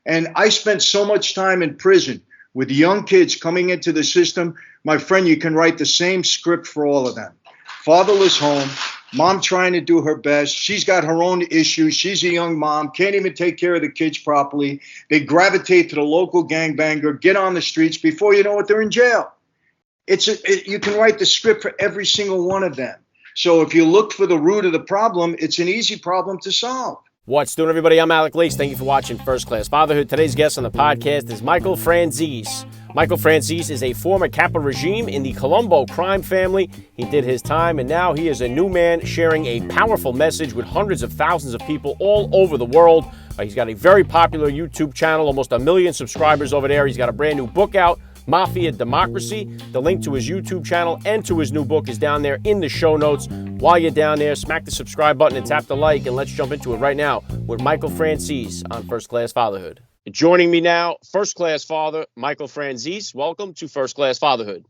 And I spent so much time in prison with young kids coming into the system. My friend, you can write the same script for all of them. Fatherless home, mom trying to do her best. She's got her own issues. She's a young mom, can't even take care of the kids properly. They gravitate to the local gangbanger, get on the streets. Before you know it, they're in jail. You can write the script for every single one of them. So if you look for the root of the problem, it's an easy problem to solve. What's doing, everybody? I'm Alec Lace. Thank you for watching First Class Fatherhood. Today's guest on the podcast is Michael Franzese. Michael Franzese is a former caporegime in the Colombo Crime Family. He did his time, and now he is a new man sharing a powerful message with hundreds of thousands of people all over the world. He's got a very popular YouTube channel, almost 1 million subscribers over there. He's got a brand new book out, Mafia Democracy. The link to his YouTube channel and to his new book is down there in the show notes. While you're down there, smack the subscribe button and tap the like, and let's jump into it right now with Michael Franzese on First Class Fatherhood. Joining me now, First Class Father Michael Franzese. Welcome to First Class Fatherhood.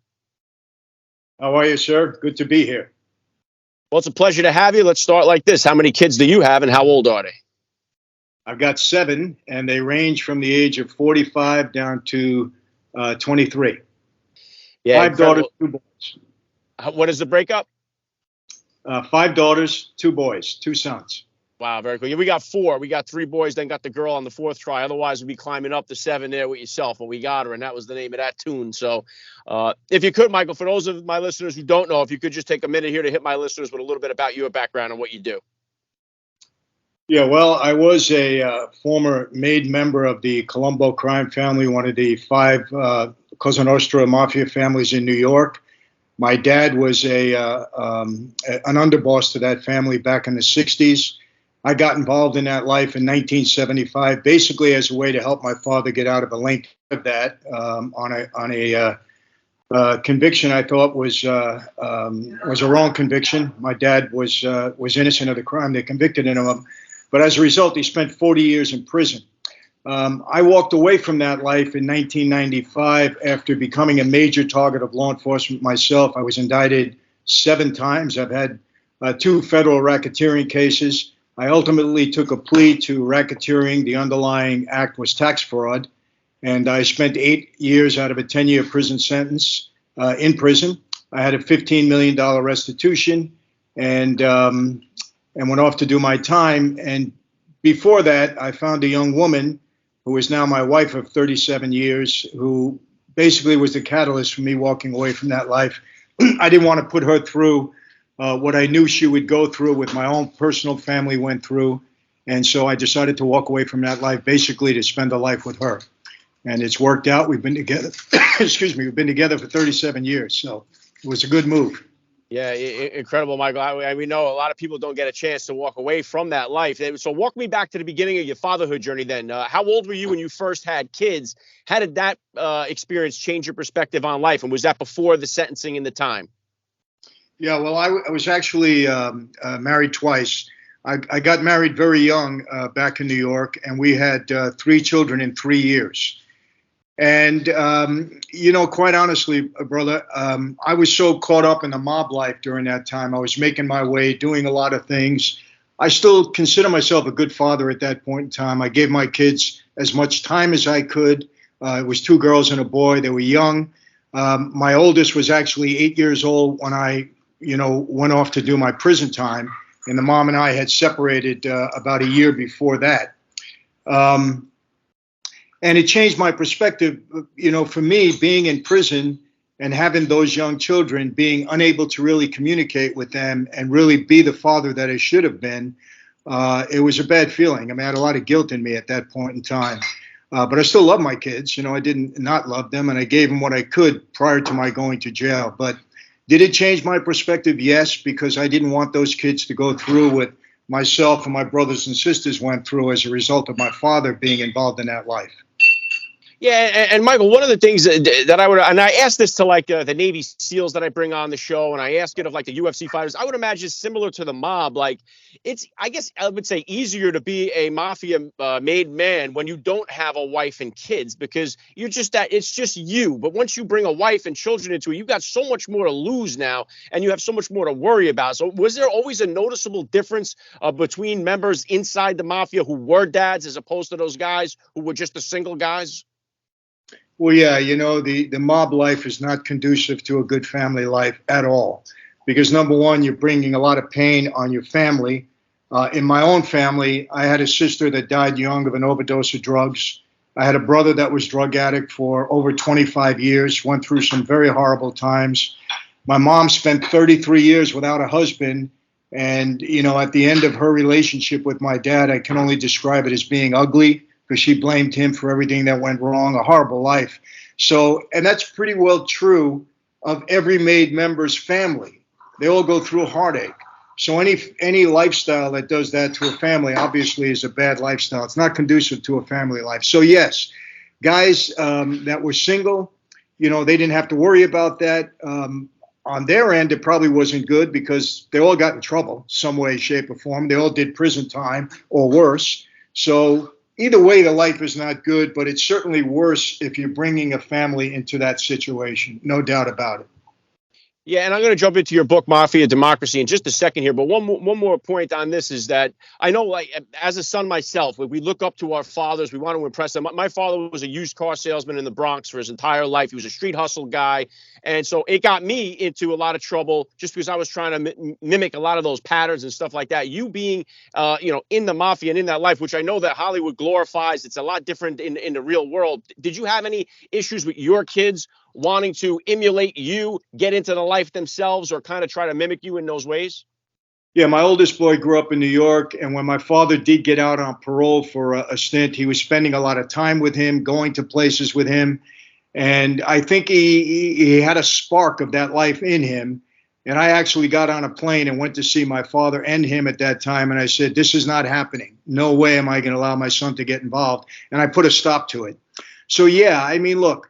How are you, sir? Good to be here. Well, it's a pleasure to have you. Let's start like this. How many kids do you have, and how old are they? I've got 7, and they range from the age of 45 down to 23. Yeah, 5 daughters, 2 boys. What is the breakup? 5 daughters, 2 boys, 2 sons. Wow, very cool. Yeah, we got 4. We got 3 boys, then got the girl on the 4th try. Otherwise, we'd be climbing up to 7 there with yourself, but we got her, and that was the name of that tune. So if you could, Michael, for those of my listeners who don't know, if you could just take a minute here to hit my listeners with a little bit about your background and what you do. Yeah, well, I was a former made member of the Columbo Crime Family, one of the 5 Cosa Nostra Mafia families in New York. My dad was an underboss to that family back in the 60s. I got involved in that life in 1975, basically as a way to help my father get out of a link of that on a conviction I thought was a wrong conviction. My dad was innocent of the crime they convicted him of, but as a result, he spent 40 years in prison. I walked away from that life in 1995 after becoming a major target of law enforcement myself. I was indicted 7 times. I've had 2 federal racketeering cases. I ultimately took a plea to racketeering. The underlying act was tax fraud. And I spent 8 years out of a 10-year prison sentence in prison. I had a $15 million restitution and went off to do my time. And before that, I found a young woman who is now my wife of 37 years, who basically was the catalyst for me walking away from that life. I didn't want to put her through what I knew she would go through, what my own personal family went through. And so I decided to walk away from that life, basically to spend a life with her. And it's worked out. We've been together, we've been together for 37 years. So it was a good move. Yeah, incredible, Michael. We know a lot of people don't get a chance to walk away from that life. So walk me back to the beginning of your fatherhood journey then. How old were you when you first had kids? How did that experience change your perspective on life? And was that before the sentencing and the time? Yeah, well, I was actually married twice. I got married very young back in New York, and we had 3 children in 3 years. And, quite honestly, brother, I was so caught up in the mob life during that time. I was making my way, doing a lot of things. I still consider myself a good father at that point in time. I gave my kids as much time as I could. It was 2 girls and a boy. They were young. My oldest was actually 8 years old when I, went off to do my prison time. And the mom and I had separated about a year before that. And it changed my perspective, for me, being in prison and having those young children, being unable to really communicate with them and really be the father that I should have been. It was a bad feeling. I mean, I had a lot of guilt in me at that point in time. But I still love my kids. I didn't not love them, and I gave them what I could prior to my going to jail. But did it change my perspective? Yes, because I didn't want those kids to go through what myself and my brothers and sisters went through as a result of my father being involved in that life. Yeah, and Michael, one of the things that I would, and I asked this to like the Navy SEALs that I bring on the show, and I ask it of like the UFC fighters. I would imagine similar to the mob. Like it's, I guess I would say easier to be a mafia made man when you don't have a wife and kids because you're just that it's just you. But once you bring a wife and children into it, you've got so much more to lose now, and you have so much more to worry about. So was there always a noticeable difference between members inside the mafia who were dads as opposed to those guys who were just the single guys? Well, yeah, the mob life is not conducive to a good family life at all. Because number one, you're bringing a lot of pain on your family. In my own family, I had a sister that died young of an overdose of drugs. I had a brother that was drug addict for over 25 years, went through some very horrible times. My mom spent 33 years without a husband. And, at the end of her relationship with my dad, I can only describe it as being ugly because she blamed him for everything that went wrong, a horrible life. So, and that's pretty well true of every made member's family. They all go through heartache. So any lifestyle that does that to a family obviously is a bad lifestyle. It's not conducive to a family life. So yes, guys that were single, they didn't have to worry about that. On their end, it probably wasn't good because they all got in trouble some way, shape, or form. They all did prison time or worse. So either way, the life is not good, but it's certainly worse if you're bringing a family into that situation. No doubt about it. Yeah, and I'm going to jump into your book, Mafia Democracy, in just a second here. But one more point on this is that I know, like, as a son myself, we look up to our fathers. We want to impress them. My father was a used car salesman in the Bronx for his entire life. He was a street hustle guy. And so it got me into a lot of trouble just because I was trying to mimic a lot of those patterns and stuff like that. You being, in the mafia and in that life, which I know that Hollywood glorifies, it's a lot different in the real world. Did you have any issues with your kids wanting to emulate you, get into the life themselves, or kind of try to mimic you in those ways? Yeah, my oldest boy grew up in New York, and when my father did get out on parole for a stint, he was spending a lot of time with him, going to places with him. And I think he had a spark of that life in him. And I actually got on a plane and went to see my father and him at that time. And I said, this is not happening. No way am I going to allow my son to get involved. And I put a stop to it. So, yeah, I mean, look,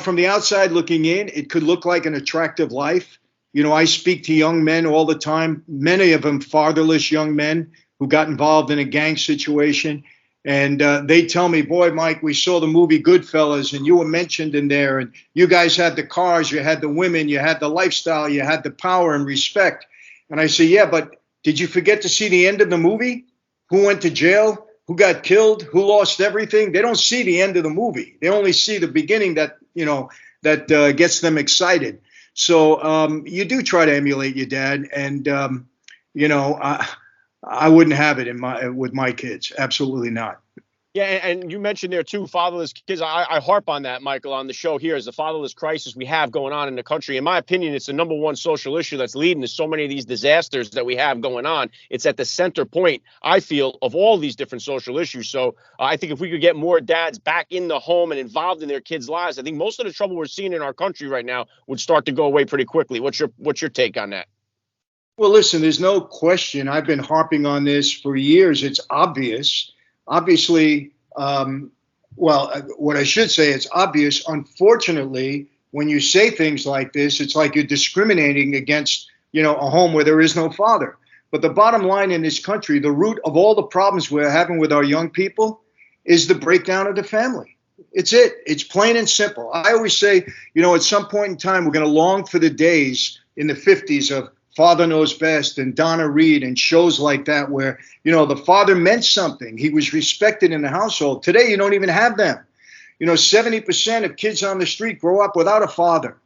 from the outside looking in, it could look like an attractive life. I speak to young men all the time, many of them fatherless young men who got involved in a gang situation. And they tell me, boy, Mike, we saw the movie Goodfellas and you were mentioned in there. And you guys had the cars, you had the women, you had the lifestyle, you had the power and respect. And I say, yeah, but did you forget to see the end of the movie? Who went to jail? Who got killed? Who lost everything? They don't see the end of the movie. They only see the beginning that gets them excited. So you do try to emulate your dad. And, I wouldn't have it with my kids. Absolutely not. Yeah, and you mentioned there too, fatherless kids. I harp on that, Michael, on the show here is the fatherless crisis we have going on in the country. In my opinion, it's the number one social issue that's leading to so many of these disasters that we have going on. It's at the center point, I feel, of all these different social issues. So I think if we could get more dads back in the home and involved in their kids' lives, I think most of the trouble we're seeing in our country right now would start to go away pretty quickly. What's your take on that? Well, listen, there's no question. I've been harping on this for years. It's obvious. Obviously, what I should say, it's obvious. Unfortunately, when you say things like this, it's like you're discriminating against, a home where there is no father. But the bottom line in this country, the root of all the problems we're having with our young people is the breakdown of the family. It's it. It's plain and simple. I always say, at some point in time, we're going to long for the days in the 50s of Father Knows Best and Donna Reed and shows like that where, the father meant something. He was respected in the household. Today, you don't even have them. 70% of kids on the street grow up without a father.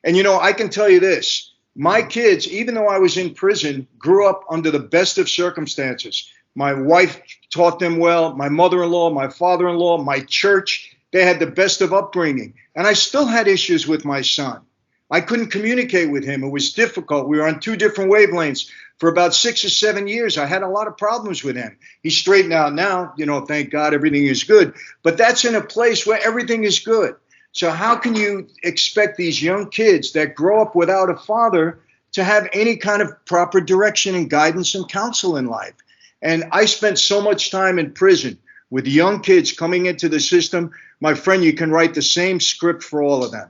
And, I can tell you this. My kids, even though I was in prison, grew up under the best of circumstances. My wife taught them well. My mother-in-law, my father-in-law, my church, they had the best of upbringing. And I still had issues with my son. I couldn't communicate with him. It was difficult. We were on two different wavelengths. For about 6 or 7 years, I had a lot of problems with him. He's straightened out now. Thank God everything is good. But that's in a place where everything is good. So how can you expect these young kids that grow up without a father to have any kind of proper direction and guidance and counsel in life? And I spent so much time in prison with young kids coming into the system, my friend, you can write the same script for all of them.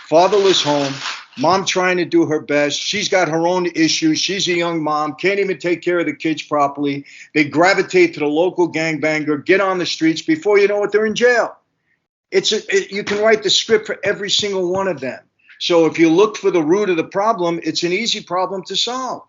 Fatherless home, mom trying to do her best. She's got her own issues. She's a young mom, can't even take care of the kids properly. They gravitate to the local gangbanger, get on the streets. Before you know it, they're in jail. You can write the script for every single one of them. So if you look for the root of the problem, it's an easy problem to solve.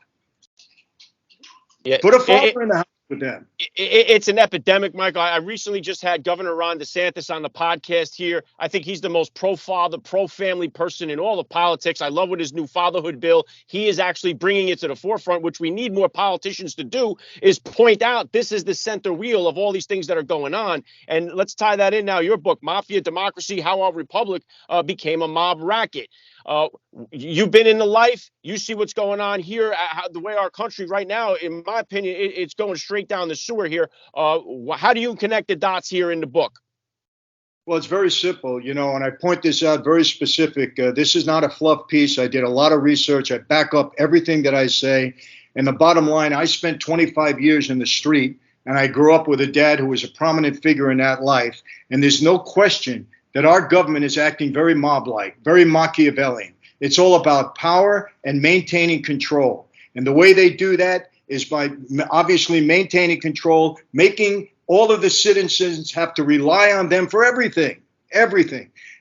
Yeah, Put a father in the house with them. It's an epidemic, Michael. I recently just had Governor Ron DeSantis on the podcast here. I think he's the most pro-father, pro-family person in all of politics. I love with his new fatherhood bill. He is actually bringing it to the forefront, which we need more politicians to do, is point out this is the center wheel of all these things that are going on. And let's tie that in now. Your book, Mafia Democracy, How Our Republic Became a Mob Racket. You've been in the life. You see what's going on here. The way our country right now, in my opinion, it's going straight down the sewer here. How do you connect the dots here in the book? Well, it's very simple, and I point this out very specific. This is not a fluff piece. I did a lot of research. I back up everything that I say. And the bottom line, I spent 25 years in the street, and I grew up with a dad who was a prominent figure in that life. And there's no question that our government is acting very mob-like, very Machiavellian. It's all about power and maintaining control. And the way they do that is by obviously maintaining control, making all of the citizens have to rely on them for everything.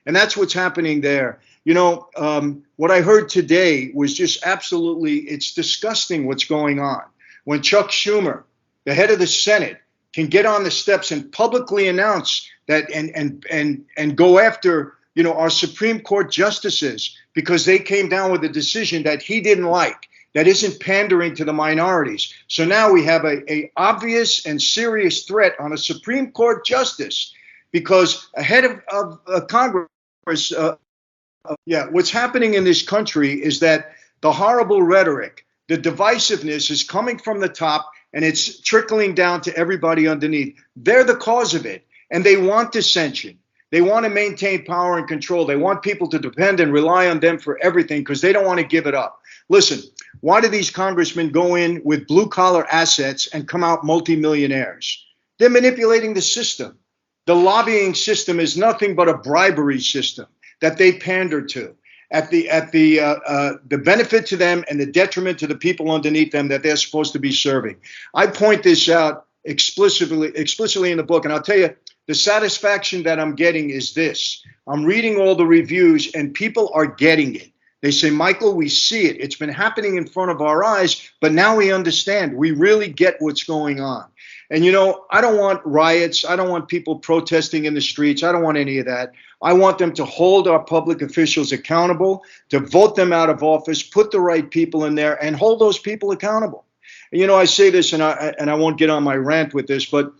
And that's what's happening there. What I heard today was just absolutely, it's disgusting what's going on. When Chuck Schumer, the head of the Senate, can get on the steps and publicly announce that and go after our Supreme Court justices because they came down with a decision that he didn't like, that isn't pandering to the minorities. So now we have a obvious and serious threat on a Supreme Court justice because ahead of Congress, what's happening in this country is that the horrible rhetoric, the divisiveness is coming from the top and it's trickling down to everybody underneath. They're the cause of it. And they want dissension. They want to maintain power and control. They want people to depend and rely on them for everything because they don't want to give it up. Listen, why do these congressmen go in with blue collar assets and come out multimillionaires? They're manipulating the system. The lobbying system is nothing but a bribery system that they pander to at the benefit to them and the detriment to the people underneath them that they're supposed to be serving. I point this out explicitly in the book, and I'll tell you, the satisfaction that I'm getting is this. I'm reading all the reviews and people are getting it. They say, Michael, we see it. It's been happening in front of our eyes, but now we understand. We really get what's going on. And, I don't want riots. I don't want people protesting in the streets. I don't want any of that. I want them to hold our public officials accountable, to vote them out of office, put the right people in there, and hold those people accountable. And, I say this, and I won't get on my rant with this, but,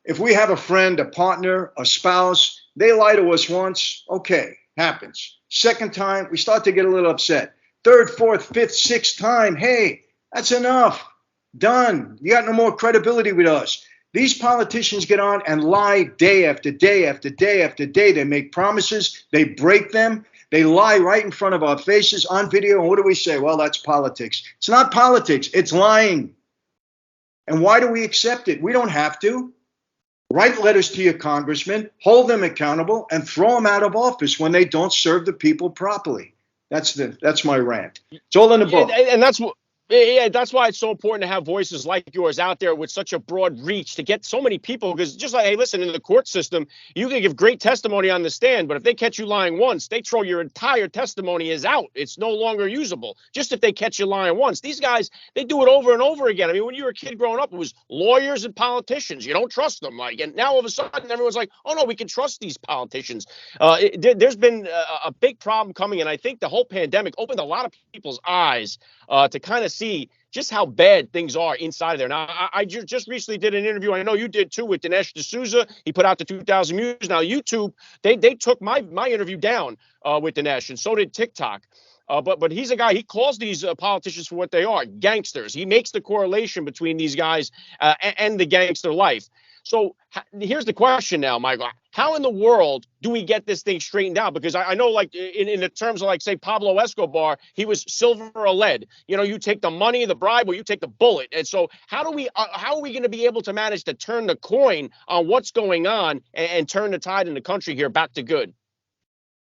if we have a friend, a partner, a spouse, they lie to us once, okay, happens. Second time, we start to get a little upset. Third, fourth, fifth, sixth time, hey, that's enough. Done. You got no more credibility with us. These politicians get on and lie day after day after day after day. They make promises. They break them. They lie right in front of our faces on video. And what do we say? Well, that's politics. It's not politics. It's lying. And why do we accept it? We don't have to. Write letters to your congressman, hold them accountable, and throw them out of office when they don't serve the people properly. That's my rant. It's all in the book. And that's what. Yeah, that's why it's so important to have voices like yours out there with such a broad reach to get so many people. Because just like, hey, listen, in the court system, you can give great testimony on the stand, but if they catch you lying once, they throw your entire testimony is out. It's no longer usable. Just if they catch you lying once. These guys, they do it over and over again. I mean, when you were a kid growing up, it was lawyers and politicians. You don't trust them. And now all of a sudden, everyone's like, oh, no, we can trust these politicians. There's been a big problem coming, and I think the whole pandemic opened a lot of people's eyes to kind of see just how bad things are inside of there. Now, I just recently did an interview. I know you did too with Dinesh D'Souza. He put out the 2,000 views. Now, YouTube, they took my interview down with Dinesh, and so did TikTok. But he's a guy, he calls these politicians for what they are, gangsters. He makes the correlation between these guys and the gangster life. So here's the question now, Michael. How in the world do we get this thing straightened out? Because I know, like, in the terms of, like, say, Pablo Escobar, he was silver or lead. You know, you take the money, the bribe, or you take the bullet. And so how are we going to be able to manage to turn the coin on what's going on and turn the tide in the country here back to good?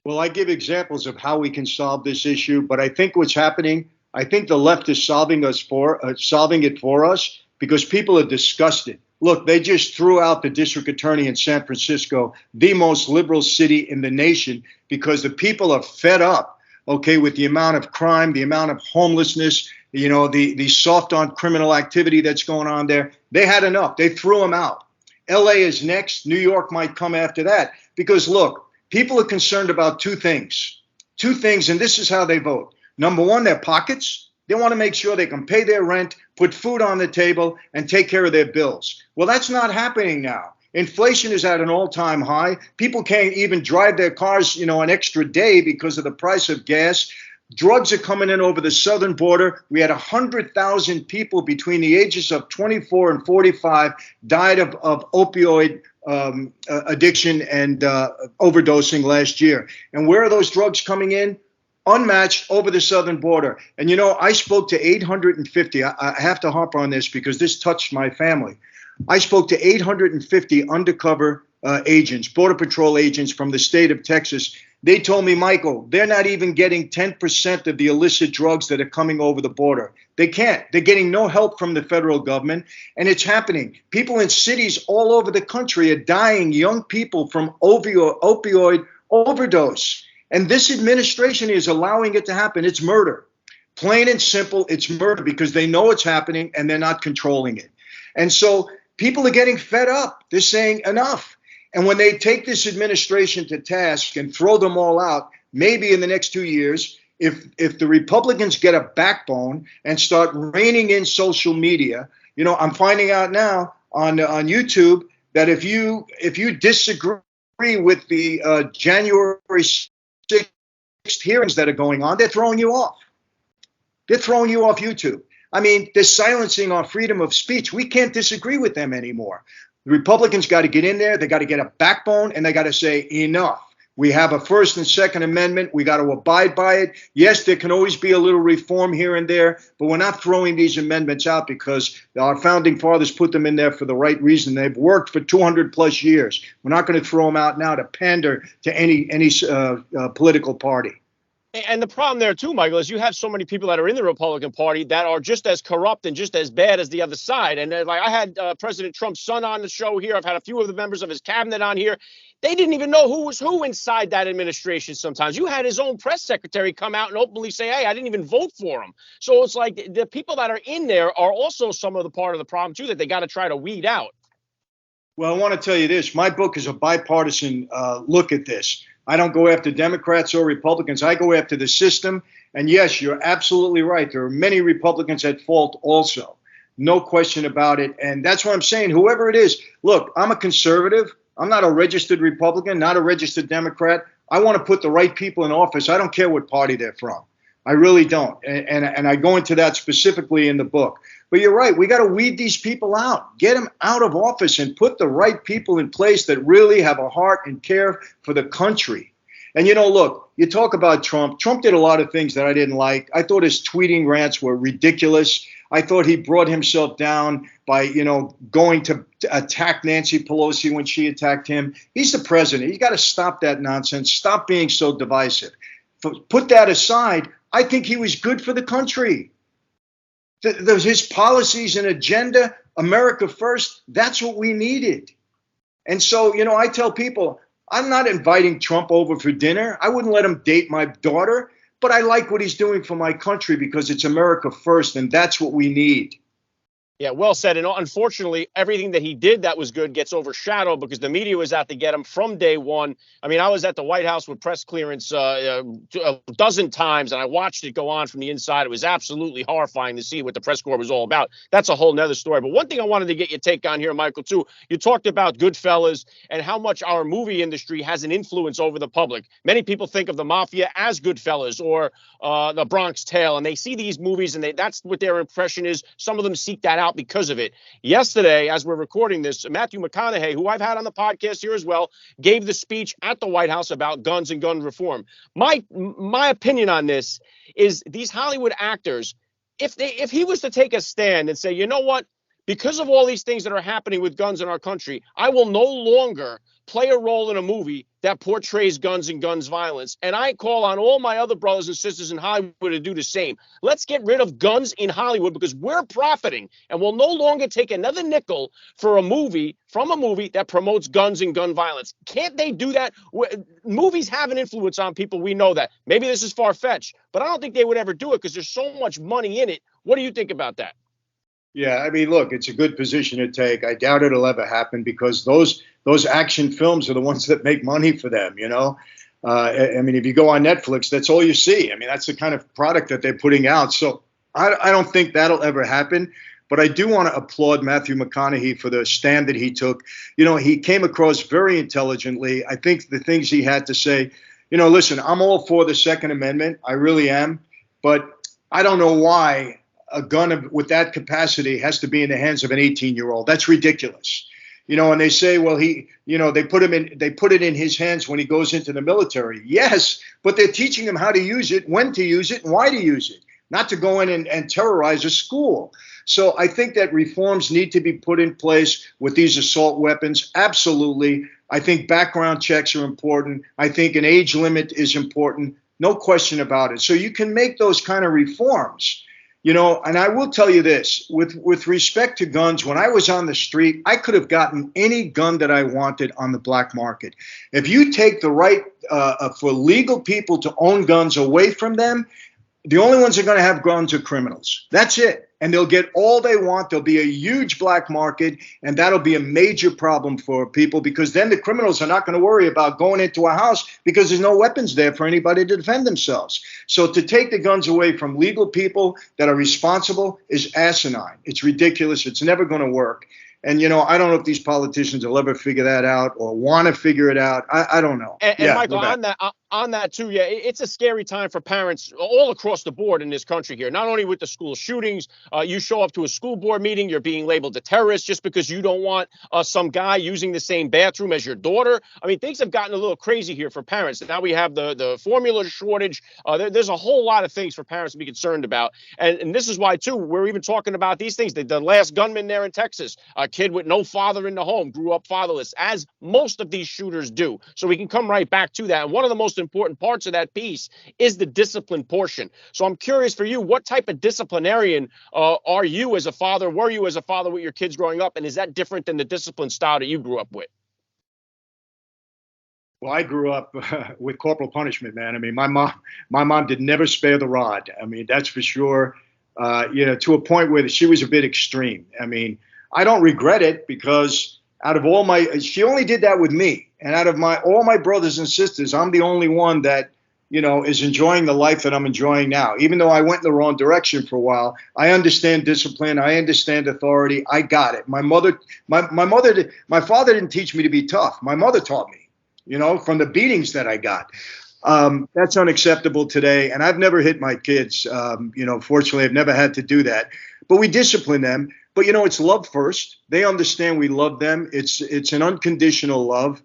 Well, I give examples of how we can solve this issue, but I think what's happening, I think the left is solving it for us because people are disgusted. Look, they just threw out the district attorney in San Francisco, the most liberal city in the nation, because the people are fed up, okay, with the amount of crime, the amount of homelessness, you know, the soft on criminal activity that's going on there. They had enough. They threw them out. LA is next. New York might come after that because, look, people are concerned about two things, and this is how they vote. Number one, their pockets. They want to make sure they can pay their rent, put food on the table, and take care of their bills. Well, that's not happening now. Inflation is at an all-time high. People can't even drive their cars, you know, an extra day because of the price of gas. Drugs are coming in over the southern border. We had 100,000 people between the ages of 24 and 45 died of opioid addiction and overdosing last year. And where are those drugs coming in? Unmatched over the southern border. And, you know, I spoke to 850. I have to hop on this because this touched my family. I spoke to 850 undercover agents, Border Patrol agents from the state of Texas. They told me, Michael, they're not even getting 10% of the illicit drugs that are coming over the border. They can't. They're getting no help from the federal government. And it's happening. People in cities all over the country are dying, young people from opioid overdose. And this administration is allowing it to happen. It's murder. Plain and simple, it's murder because they know it's happening and they're not controlling it. And so people are getting fed up. They're saying enough. And when they take this administration to task and throw them all out, maybe in the next 2 years, if the Republicans get a backbone and start reining in social media, you know, I'm finding out now on YouTube that if you disagree with the January 6th hearings that are going on, they're throwing you off. They're throwing you off YouTube. I mean, they're silencing our freedom of speech. We can't disagree with them anymore. The Republicans got to get in there. They got to get a backbone and they got to say enough. We have a First and Second Amendment. We got to abide by it. Yes, there can always be a little reform here and there, but we're not throwing these amendments out because our founding fathers put them in there for the right reason. They've worked for 200 plus years. We're not going to throw them out now to pander to any political party. And the problem there, too, Michael, is you have so many people that are in the Republican Party that are just as corrupt and just as bad as the other side. And like I had President Trump's son on the show here. I've had a few of the members of his cabinet on here. They didn't even know who was who inside that administration sometimes. You had his own press secretary come out and openly say, hey, I didn't even vote for him. So it's like the people that are in there are also some of the part of the problem, too, that they got to try to weed out. Well, I want to tell you this. My book is a bipartisan look at this. I don't go after Democrats or Republicans. I go after the system. And yes, you're absolutely right. There are many Republicans at fault also. No question about it. And that's what I'm saying. Whoever it is, look, I'm a conservative. I'm not a registered Republican, not a registered Democrat. I want to put the right people in office. I don't care what party they're from. I really don't. And I go into that specifically in the book. But you're right. We got to weed these people out, get them out of office and put the right people in place that really have a heart and care for the country. And, you know, look, you talk about Trump. Trump did a lot of things that I didn't like. I thought his tweeting rants were ridiculous. I thought he brought himself down by, you know, going to attack Nancy Pelosi when she attacked him. He's the president. You got to stop that nonsense. Stop being so divisive. Put that aside. I think he was good for the country. His policies and agenda, America first, that's what we needed. And so, you know, I tell people, I'm not inviting Trump over for dinner. I wouldn't let him date my daughter, but I like what he's doing for my country because it's America first, and that's what we need. Yeah, well said. And unfortunately, everything that he did that was good gets overshadowed because the media was out to get him from day one. I mean, I was at the White House with press clearance a dozen times, and I watched it go on from the inside. It was absolutely horrifying to see what the press corps was all about. That's a whole nother story. But one thing I wanted to get your take on here, Michael, too, you talked about Goodfellas and how much our movie industry has an influence over the public. Many people think of the Mafia as Goodfellas or The Bronx Tale, and they see these movies, and that's what their impression is. Some of them seek that out. out because of it. Yesterday, as we're recording this, Matthew McConaughey, who I've had on the podcast here as well, gave the speech at the White House about guns and gun reform. My opinion on this is these Hollywood actors, if he was to take a stand and say, you know what, because of all these things that are happening with guns in our country, I will no longer play a role in a movie that portrays guns and guns violence. And I call on all my other brothers and sisters in Hollywood to do the same. Let's get rid of guns in Hollywood because we're profiting and we'll no longer take another nickel for a movie that promotes guns and gun violence. Can't they do that? Movies have an influence on people. We know that. Maybe this is far-fetched, but I don't think they would ever do it because there's so much money in it. What do you think about that? Yeah, I mean, look, it's a good position to take. I doubt it'll ever happen because those action films are the ones that make money for them, you know? I mean, if you go on Netflix, that's all you see. I mean, that's the kind of product that they're putting out. So I don't think that'll ever happen. But I do want to applaud Matthew McConaughey for the stand that he took. You know, he came across very intelligently. I think the things he had to say, you know, listen, I'm all for the Second Amendment. I really am. But I don't know why a gun with that capacity has to be in the hands of an 18-year-old. That's ridiculous. You know, and they say, well, they put it in his hands when he goes into the military. Yes, but they're teaching him how to use it, when to use it, and why to use it, not to go in and terrorize a school. So I think that reforms need to be put in place with these assault weapons. Absolutely. I think background checks are important. I think an age limit is important. No question about it. So you can make those kind of reforms. You know, and I will tell you this, with respect to guns, when I was on the street, I could have gotten any gun that I wanted on the black market. If you take the right for legal people to own guns away from them, the only ones that are going to have guns are criminals. That's it. And they'll get all they want. There'll be a huge black market, and that'll be a major problem for people because then the criminals are not going to worry about going into a house because there's no weapons there for anybody to defend themselves. So to take the guns away from legal people that are responsible is asinine. It's ridiculous. It's never going to work. And, you know, I don't know if these politicians will ever figure that out or want to figure it out. I don't know. And yeah, Michael, on that too, yeah, it's a scary time for parents all across the board in this country here, not only with the school shootings. You show up to a school board meeting, you're being labeled a terrorist just because you don't want some guy using the same bathroom as your daughter. I mean, things have gotten a little crazy here for parents. Now we have the formula shortage. There's a whole lot of things for parents to be concerned about. And this is why, too, we're even talking about these things. The last gunman there in Texas, a kid with no father in the home, grew up fatherless, as most of these shooters do. So we can come right back to that. And one of the most important parts of that piece is the discipline portion. So I'm curious for you, what type of disciplinarian are you as a father? Were you as a father with your kids growing up? And is that different than the discipline style that you grew up with? Well, I grew up with corporal punishment, man. I mean, my mom did never spare the rod. I mean, that's for sure. You know, to a point where she was a bit extreme. I mean, I don't regret it because out of all she only did that with me. And out of all my brothers and sisters, I'm the only one that, you know, is enjoying the life that I'm enjoying now. Even though I went in the wrong direction for a while, I understand discipline. I understand authority. I got it. My father didn't teach me to be tough. My mother taught me, you know, from the beatings that I got. That's unacceptable today. And I've never hit my kids. You know, fortunately, I've never had to do that. But we discipline them. But, you know, it's love first. They understand we love them. It's an unconditional love.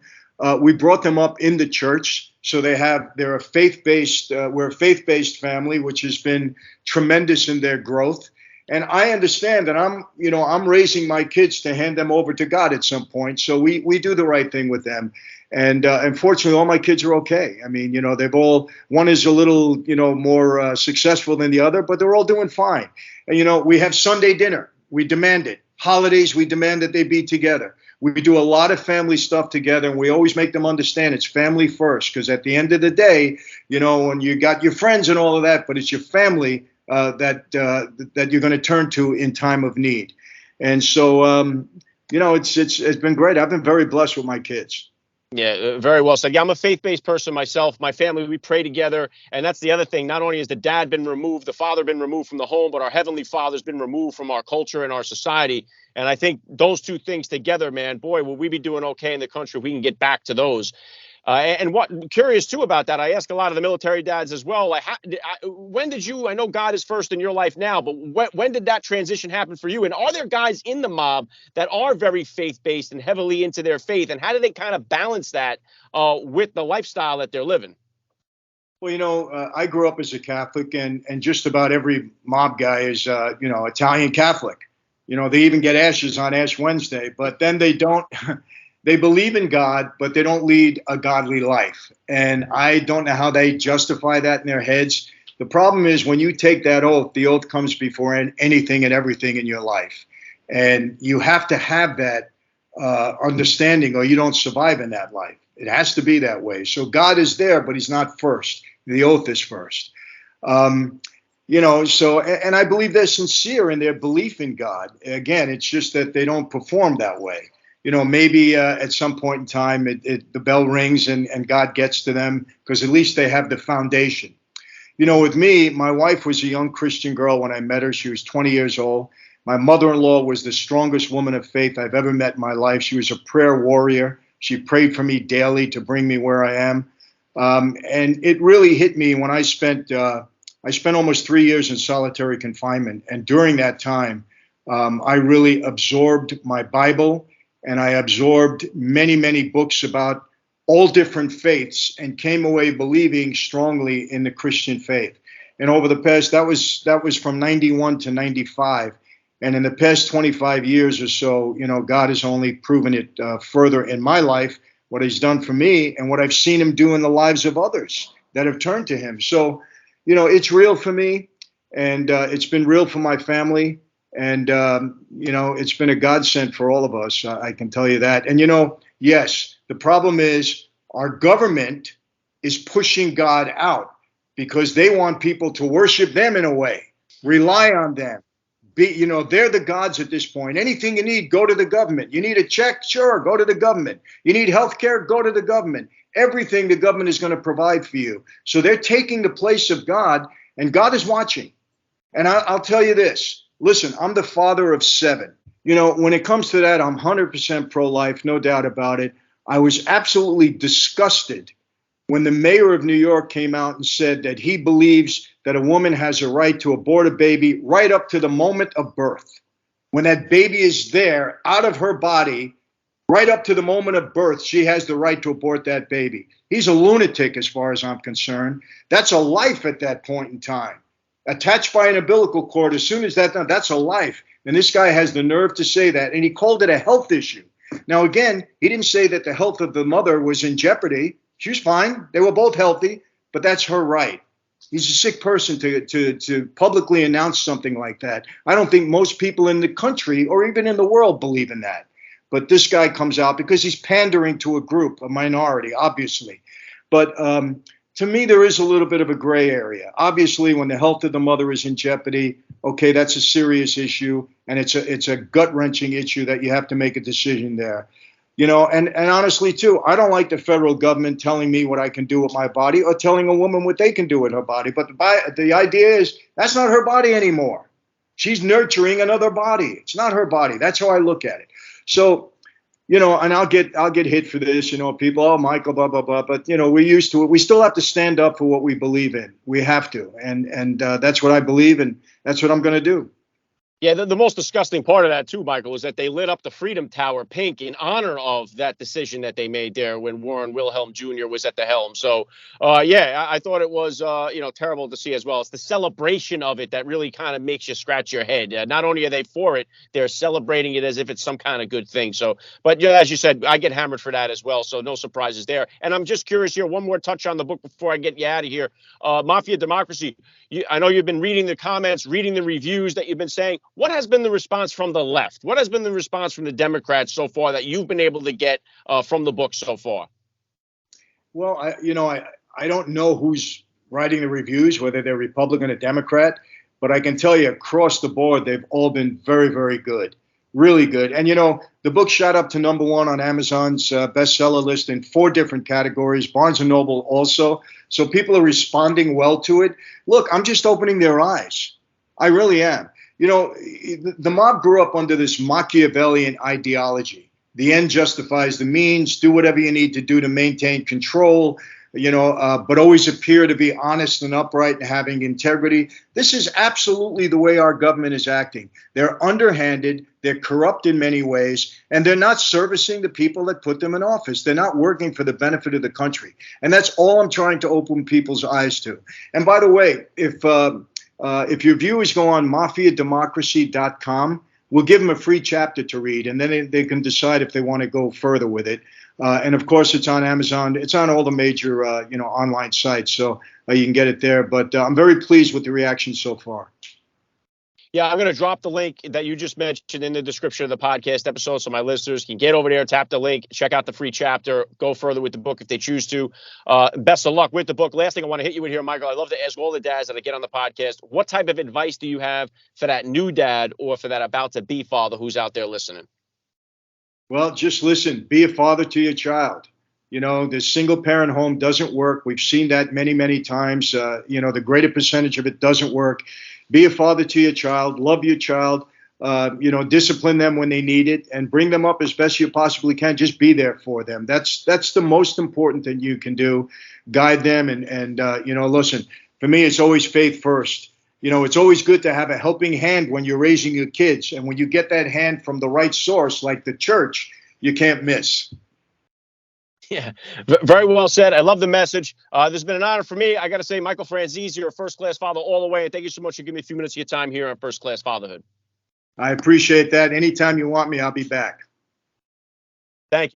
We brought them up in the church. So they're a faith-based, we're a faith-based family, which has been tremendous in their growth. And I understand that I'm raising my kids to hand them over to God at some point. So we do the right thing with them. And unfortunately, all my kids are okay. I mean, you know, one is a little, you know, more successful than the other, but they're all doing fine. And, you know, we have Sunday dinner. We demand it. Holidays, we demand that they be together. We do a lot of family stuff together, and we always make them understand it's family first. Because at the end of the day, you know, when you got your friends and all of that, but it's your family that you're going to turn to in time of need. And so, you know, it's been great. I've been very blessed with my kids. Yeah, very well said. Yeah, I'm a faith-based person myself. My family, we pray together. And that's the other thing. Not only has the dad been removed, the father been removed from the home, but our heavenly father's been removed from our culture and our society. And I think those two things together, man, boy, will we be doing okay in the country if we can get back to those. And what curious too about that, I ask a lot of the military dads as well. Like, when did you? I know God is first in your life now, but when did that transition happen for you? And are there guys in the mob that are very faith based and heavily into their faith? And how do they kind of balance that with the lifestyle that they're living? Well, I grew up as a Catholic, and just about every mob guy is, Italian Catholic. They even get ashes on Ash Wednesday, but then they don't. They believe in God, but they don't lead a godly life. And I don't know how they justify that in their heads. The problem is when you take that oath, the oath comes before anything and everything in your life. And you have to have that understanding, or you don't survive in that life. It has to be that way. So God is there, but he's not first. The oath is first. And I believe they're sincere in their belief in God. Again, it's just that they don't perform that way. Maybe at some point in time, the bell rings and God gets to them because at least they have the foundation. With me, my wife was a young Christian girl when I met her. She was 20 years old. My mother-in-law was the strongest woman of faith I've ever met in my life. She was a prayer warrior. She prayed for me daily to bring me where I am. And it really hit me when I spent almost 3 years in solitary confinement. And during that time, I really absorbed my Bible. And I absorbed many, many books about all different faiths and came away believing strongly in the Christian faith. And over the past, that was from 91 to 95. And in the past 25 years or so, God has only proven it further in my life, what he's done for me and what I've seen him do in the lives of others that have turned to him. So, it's real for me, and it's been real for my family. And, it's been a godsend for all of us. I can tell you that. And, yes, the problem is our government is pushing God out because they want people to worship them in a way, rely on them. They're the gods at this point. Anything you need, go to the government. You need a check? Sure, go to the government. You need health care? Go to the government. Everything the government is going to provide for you. So they're taking the place of God, and God is watching. And I'll tell you this. Listen, I'm the father of 7. When it comes to that, I'm 100% pro-life, no doubt about it. I was absolutely disgusted when the mayor of New York came out and said that he believes that a woman has a right to abort a baby right up to the moment of birth. When that baby is there, out of her body, right up to the moment of birth, she has the right to abort that baby. He's a lunatic as far as I'm concerned. That's a life at that point in time. Attached by an umbilical cord, as soon as that's a life. And this guy has the nerve to say that. And he called it a health issue. Now, again, he didn't say that the health of the mother was in jeopardy. She was fine. They were both healthy, but that's her right. He's a sick person to publicly announce something like that. I don't think most people in the country or even in the world believe in that. But this guy comes out because he's pandering to a group, a minority, obviously. But to me, there is a little bit of a gray area. Obviously, when the health of the mother is in jeopardy, okay, that's a serious issue, and it's a gut-wrenching issue that you have to make a decision there. And honestly, too, I don't like the federal government telling me what I can do with my body or telling a woman what they can do with her body. But the idea is that's not her body anymore. She's nurturing another body. It's not her body. That's how I look at it. So, and I'll get hit for this, people, oh, Michael, blah, blah, blah. But, we're used to it. We still have to stand up for what we believe in. We have to. And that's what I believe, and that's what I'm going to do. Yeah, the most disgusting part of that, too, Michael, is that they lit up the Freedom Tower pink in honor of that decision that they made there when Warren Wilhelm Jr. was at the helm. So, I thought it was, terrible to see as well. It's the celebration of it that really kind of makes you scratch your head. Not only are they for it, they're celebrating it as if it's some kind of good thing. So, but as you said, I get hammered for that as well. So no surprises there. And I'm just curious here, one more touch on the book before I get you out of here. Mafia Democracy. I know you've been reading the comments, reading the reviews that you've been saying. What has been the response from the left? What has been the response from the Democrats so far that you've been able to get from the book so far? Well, I don't know who's writing the reviews, whether they're Republican or Democrat, but I can tell you across the board, they've all been very, very good, really good. And, the book shot up to #1 on Amazon's bestseller list in 4 different categories, Barnes & Noble also. So people are responding well to it. Look, I'm just opening their eyes. I really am. The mob grew up under this Machiavellian ideology. the end justifies the means. Do whatever you need to do to maintain control, but always appear to be honest and upright and having integrity. This is absolutely the way our government is acting. They're underhanded, they're corrupt in many ways, and they're not servicing the people that put them in office. They're not working for the benefit of the country. And that's all I'm trying to open people's eyes to. And by the way, if your viewers go on mafiademocracy.com, we'll give them a free chapter to read, and then they can decide if they want to go further with it. And of course, it's on Amazon. It's on all the major, online sites, so you can get it there. But I'm very pleased with the reaction so far. Yeah, I'm going to drop the link that you just mentioned in the description of the podcast episode, so my listeners can get over there, tap the link, check out the free chapter, go further with the book if they choose to. Best of luck with the book. Last thing I want to hit you with here, Michael, I love to ask all the dads that I get on the podcast, what type of advice do you have for that new dad or for that about-to-be father who's out there listening? Well, just listen. Be a father to your child. The single-parent home doesn't work. We've seen that many, many times. The greater percentage of it doesn't work. Be a father to your child. Love your child. Discipline them when they need it, and bring them up as best you possibly can. Just be there for them. That's the most important thing you can do. Guide them, and listen. For me, it's always faith first. It's always good to have a helping hand when you're raising your kids, and when you get that hand from the right source, like the church, you can't miss. Yeah, very well said. I love the message. This has been an honor for me. I got to say, Michael Franzese, you're a first-class father all the way. And thank you so much for giving me a few minutes of your time here on First Class Fatherhood. I appreciate that. Anytime you want me, I'll be back. Thank you.